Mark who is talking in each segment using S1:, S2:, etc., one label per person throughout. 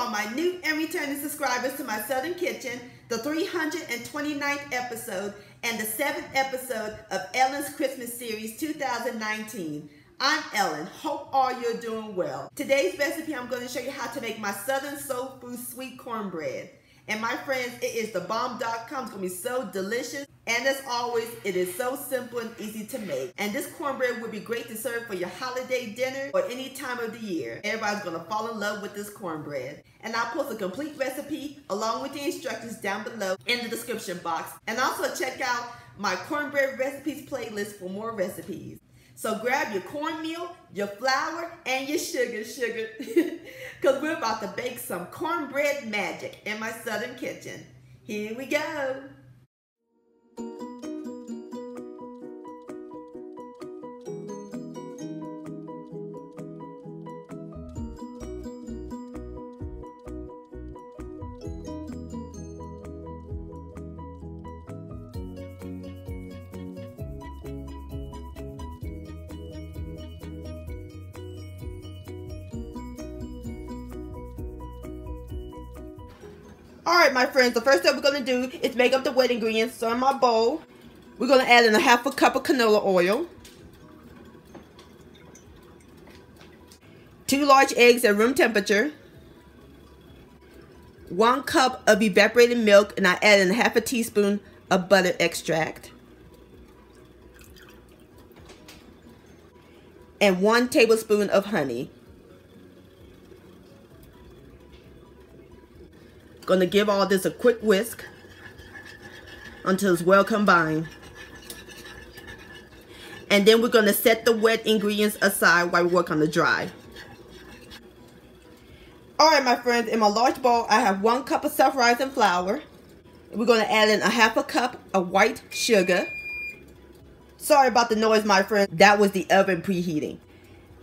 S1: all my new and returning subscribers to my Southern Kitchen, the 329th episode and the 7th episode of Ellen's Christmas Series 2019. I'm Ellen. Hope all you're doing well. Today's recipe, I'm going to show you how to make my Southern Soul Food sweet cornbread. And my friends, it is the bomb.com. It's going to be so delicious. And as always, it is so simple and easy to make. And this cornbread would be great to serve for your holiday dinner or any time of the year. Everybody's going to fall in love with this cornbread. And I'll post a complete recipe along with the instructions down below in the description box. And also check out my cornbread recipes playlist for more recipes. So grab your cornmeal, your flour, and your sugar, because we're about to bake some cornbread magic in my Southern kitchen. Here we go. Alright my friends, the first step we're going to do is make up the wet ingredients. So in my bowl, we're going to add in a half a cup of canola oil, 2 large eggs at room temperature, 1 cup of evaporated milk, and I add in half a teaspoon of butter extract, and 1 tablespoon of honey. Going to give all this a quick whisk until it's well combined. And then we're going to set the wet ingredients aside while we work on the dry. Alright my friends, in my large bowl I have 1 cup of self-rising flour. We're going to add in a half a cup of white sugar. Sorry about the noise my friend, that was the oven preheating.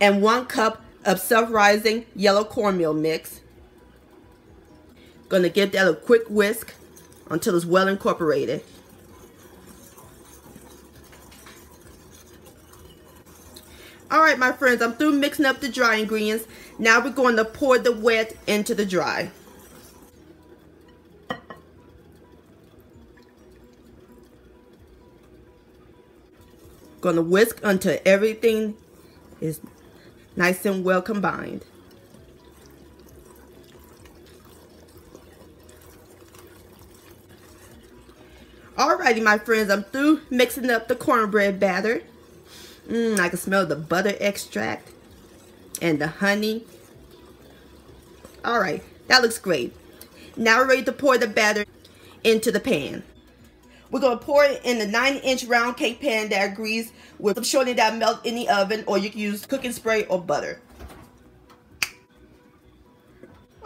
S1: And 1 cup of self-rising yellow cornmeal mix. Going to give that a quick whisk until it's well incorporated. Alright my friends, I'm through mixing up the dry ingredients. Now we're going to pour the wet into the dry. Going to whisk until everything is nice and well combined. Alrighty my friends, I'm through mixing up the cornbread batter. I can smell the butter extract and the honey. Alright, that looks great. Now we're ready to pour the batter into the pan. We're going to pour it in the 9-inch round cake pan that agrees with some shortening that melt in the oven, or you can use cooking spray or butter.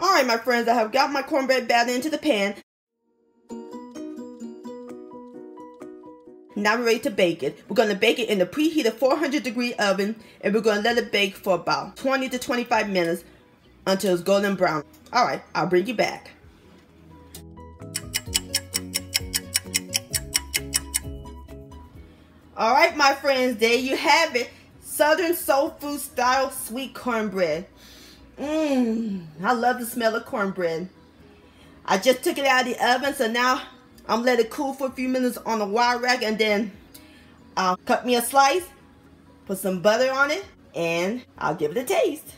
S1: Alright my friends, I have got my cornbread batter into the pan. Now we're ready to bake it. We're going to bake it in the preheated 400-degree oven, and we're going to let it bake for about 20 to 25 minutes until it's golden brown. Alright, I'll bring you back. Alright my friends, there you have it. Southern soul food style sweet cornbread. I love the smell of cornbread. I just took it out of the oven, so now I'm gonna let it cool for a few minutes on the wire rack, and then I'll cut me a slice, put some butter on it, and I'll give it a taste.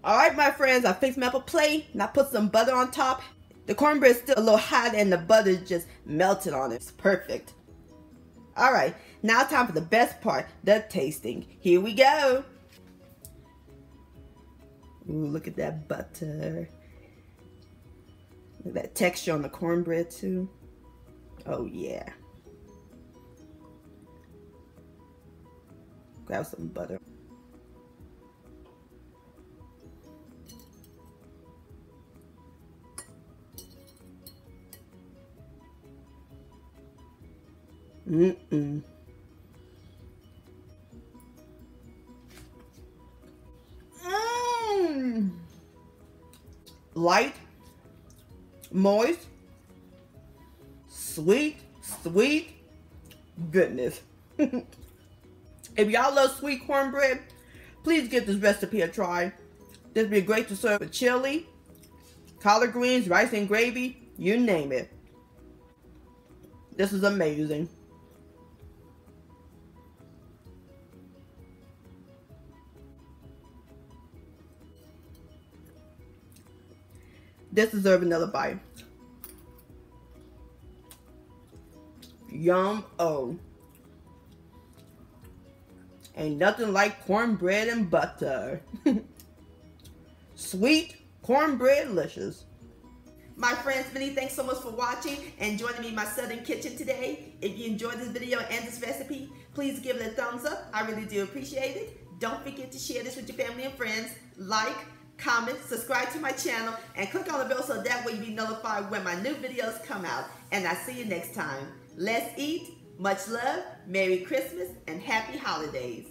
S1: Alright my friends, I fixed me up a plate and I put some butter on top. The cornbread is still a little hot and the butter just melted on it. It's perfect. Alright, now it's time for the best part, the tasting. Here we go. Ooh, look at that butter. Look at that texture on the cornbread too. Oh yeah. Grab some butter. Light, moist, sweet goodness. If y'all love sweet cornbread, please give this recipe a try. This would be great to serve with chili, collard greens, rice and gravy, you name it. This is amazing. This deserves another bite. Yum. Oh. Ain't nothing like cornbread and butter. Sweet cornbread-licious. My friends, many thanks so much for watching and joining me in my Southern kitchen today. If you enjoyed this video and this recipe, please give it a thumbs up. I really do appreciate it. Don't forget to share this with your family and friends. Like, comment, subscribe to my channel, and click on the bell so that way you'll be notified when my new videos come out. And I'll see you next time. Let's eat. Much love, Merry Christmas, and Happy Holidays.